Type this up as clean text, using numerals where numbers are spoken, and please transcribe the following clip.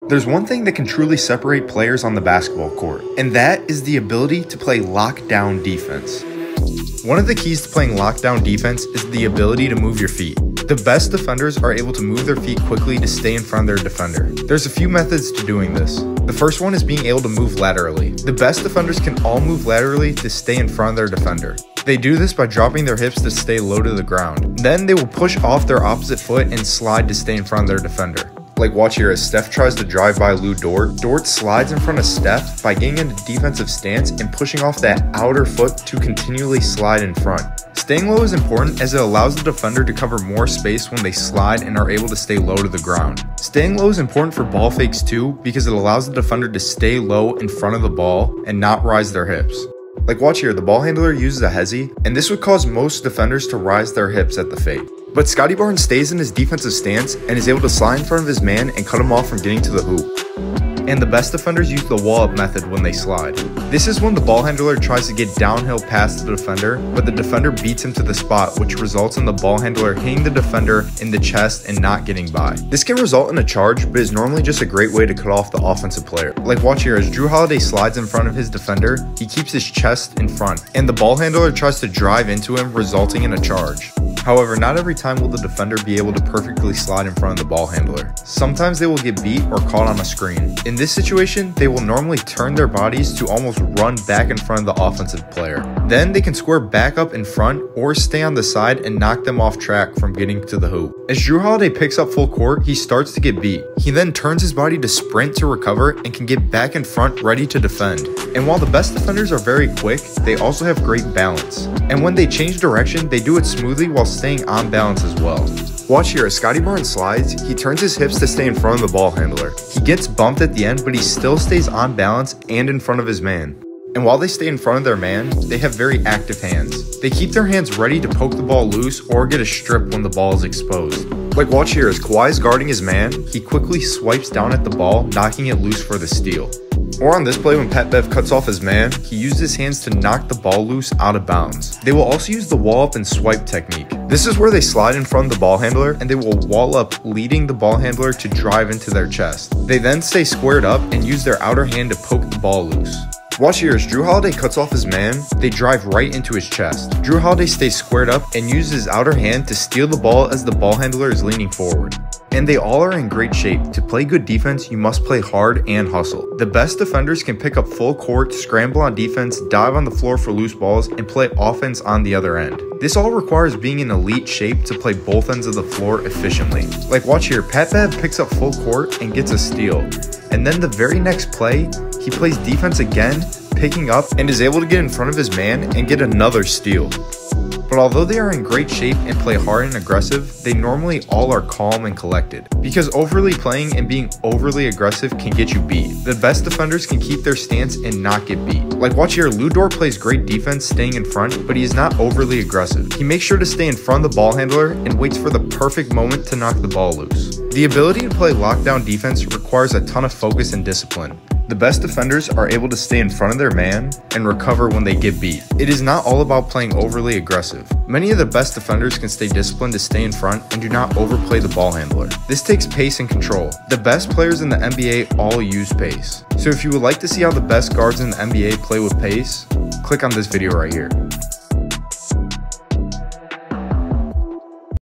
There's one thing that can truly separate players on the basketball court, and that is the ability to play lockdown defense. One of the keys to playing lockdown defense is the ability to move your feet. The best defenders are able to move their feet quickly to stay in front of their defender. There's a few methods to doing this. The first one is being able to move laterally. The best defenders can all move laterally to stay in front of their defender. They do this by dropping their hips to stay low to the ground. Then they will push off their opposite foot and slide to stay in front of their defender. Like watch here as Steph tries to drive by Dort. Dort slides in front of Steph by getting into defensive stance and pushing off that outer foot to continually slide in front. Staying low is important as it allows the defender to cover more space when they slide and are able to stay low to the ground. Staying low is important for ball fakes too because it allows the defender to stay low in front of the ball and not rise their hips. Like watch here, the ball handler uses a hezi, and this would cause most defenders to rise their hips at the fake. But Scottie Barnes stays in his defensive stance and is able to slide in front of his man and cut him off from getting to the hoop. And the best defenders use the wall-up method when they slide. This is when the ball handler tries to get downhill past the defender, but the defender beats him to the spot, which results in the ball handler hitting the defender in the chest and not getting by. This can result in a charge, but is normally just a great way to cut off the offensive player. Like watch here, as Jrue Holiday slides in front of his defender, he keeps his chest in front, and the ball handler tries to drive into him, resulting in a charge. However, not every time will the defender be able to perfectly slide in front of the ball handler. Sometimes they will get beat or caught on a screen. In this situation, they will normally turn their bodies to almost run back in front of the offensive player. Then they can square back up in front or stay on the side and knock them off track from getting to the hoop. As Jrue Holiday picks up full court, he starts to get beat. He then turns his body to sprint to recover and can get back in front ready to defend. And while the best defenders are very quick, they also have great balance. And when they change direction, they do it smoothly while staying on balance as well. Watch here, as Scottie Barnes slides, he turns his hips to stay in front of the ball handler. He gets bumped at the end, but he still stays on balance and in front of his man. And while they stay in front of their man, they have very active hands. They keep their hands ready to poke the ball loose or get a strip when the ball is exposed. Like watch here, as Kawhi is guarding his man, he quickly swipes down at the ball, knocking it loose for the steal. Or on this play when Pat Bev cuts off his man, he used his hands to knock the ball loose out of bounds. They will also use the wall up and swipe technique. This is where they slide in front of the ball handler and they will wall up, leading the ball handler to drive into their chest. They then stay squared up and use their outer hand to poke the ball loose. Watch here, as Jrue Holiday cuts off his man, they drive right into his chest. Jrue Holiday stays squared up and uses his outer hand to steal the ball as the ball handler is leaning forward. And they all are in great shape. To play good defense, you must play hard and hustle. The best defenders can pick up full court, scramble on defense, dive on the floor for loose balls, and play offense on the other end. This all requires being in elite shape to play both ends of the floor efficiently. Like watch here, Pat Bev picks up full court and gets a steal. And then the very next play, he plays defense again, picking up and is able to get in front of his man and get another steal. But although they are in great shape and play hard and aggressive, they normally all are calm and collected. Because overly playing and being overly aggressive can get you beat. The best defenders can keep their stance and not get beat. Like watch here, Dort plays great defense staying in front, but he is not overly aggressive. He makes sure to stay in front of the ball handler and waits for the perfect moment to knock the ball loose. The ability to play lockdown defense requires a ton of focus and discipline. The best defenders are able to stay in front of their man and recover when they get beat. It is not all about playing overly aggressive. Many of the best defenders can stay disciplined to stay in front and do not overplay the ball handler. This takes pace and control. The best players in the NBA all use pace. So if you would like to see how the best guards in the NBA play with pace, click on this video right here.